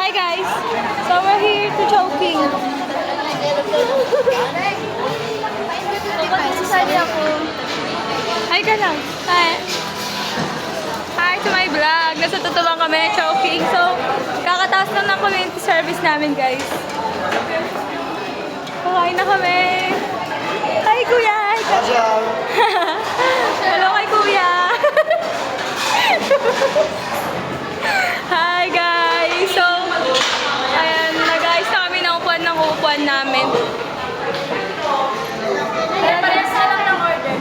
Hi guys! So we're here to Chowking. Sali ako. Hi ka lang. Hi. Hi to my vlog. Nasa tutulang kami, Chowking. So, kakataas lang ng community service namin guys. Kakain na kami. Hi kuya! Hi ka. Hello kay kuya! Hi guys! So, ayan, nag-ayos na kami ng upuan namin. Parehas na lang ng order.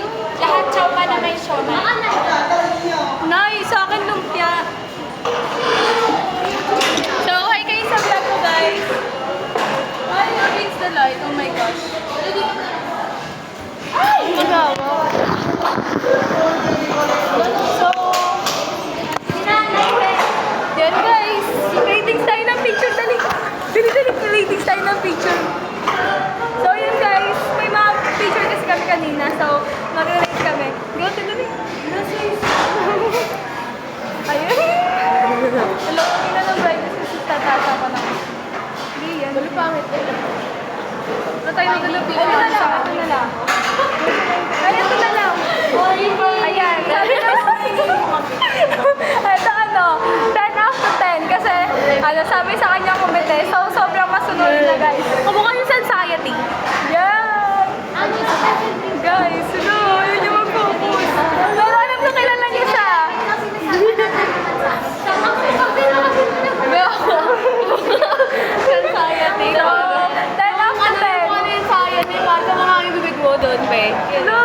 Yung lahat chow pa na may siomai. Nice! Sa akin lumpia. So, hi kayo sa vlog ko guys. Hi, against the light. Oh my gosh. Ay! Magawa. So, yan guys. Ratings tayo ng picture. Dali. Dali. Ratings tayo ng picture. So, yun guys. May mga picture kasi kami kanina. So, mag-rate kami. Go to the ayun. Hello, hindi na ng brightness kasi tatasa pa na. Hindi yan. Dali pangit. Ano tayo mag-alap? Ito na lang. Ay, ito na lang. Ayan. Ito ano, 10 out of 10. Kasi, sabi sa kanya kumite. So, sobrang masunod na guys. Kumukha yung society. Yan. Guys, yun yung mag-focus. Pero alam na kilala niya siya. Society. So, 10 out of 10. Ano yung society? Paano mga ibibig mo doon, pe? Hello!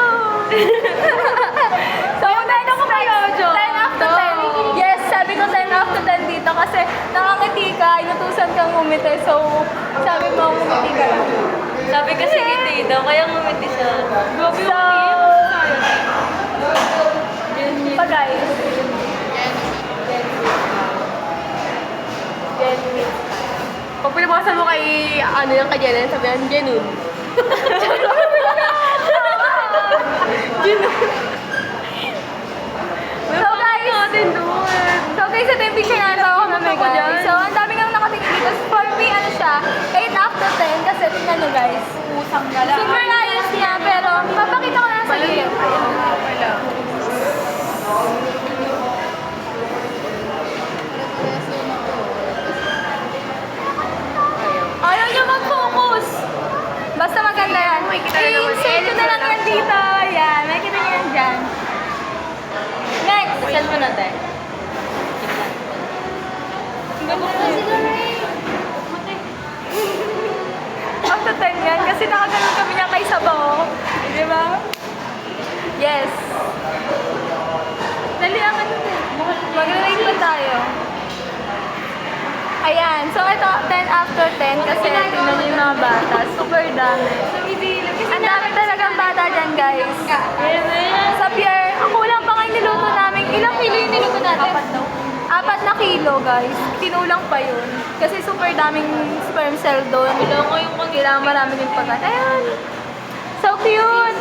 So, 10 ako kayo, Jo? 10 out of 10. Yes, sabi ko 10 out of 10 dito kasi nakangiti ka, inutusan kang umiti. So, sabi mo, umiti ka lang. Sabi kasi hindi daw, kaya ngumiti siya. So, pa guys. Pag pinabawasan mo kay, yung kanya sabihan, Jenun. So guys, ito yung picture na natawa ko namin guys. So, ang dami nga nakatingin dito. For me, ano siya, 8 out of 10 kasi tingnan nyo guys. Usang na lang. Super ayos niya, pero papakita ko na sa iyo. Ayaw niya mag-focus. Basta maganda yan. I-insert ko na lang yan dito. Yan, may kita niya yan dyan. Next! Saan mo na, te? After 10 yan, kasi nakaganon kami niya kay Sabaw. Di ba? Yes. Dali ang ano eh. Mag-rate pa tayo. Ayan. So, ito, 10 after 10 kasi tingnan niyo yung mga bata. Super dami. Ang dami talagang bata dyan, guys. Sa Pierre, ang kulang pa nga yung niluto namin. Ilang kilo yung niluto natin? 4 na kilo, guys. Tinulang pa yun. Kasi super daming sperm cell doon. Kailangan marami din pagkain. Ayan. So cute!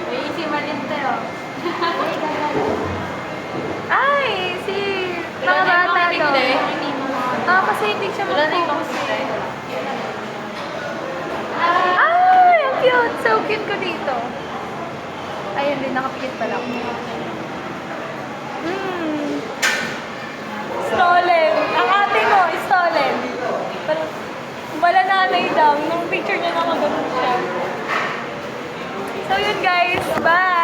May isi malinte, oh. Ay, si mga bata to. Kasi hindi siya Wala na yung mag-focus. Ay, ang cute! So cute ko dito. Ayun din, nakapikit pa lang. Stolen. Ang ate mo, stolen. Wala nanay daw. Nung picture niya nakaganon siya. So yun guys, bye!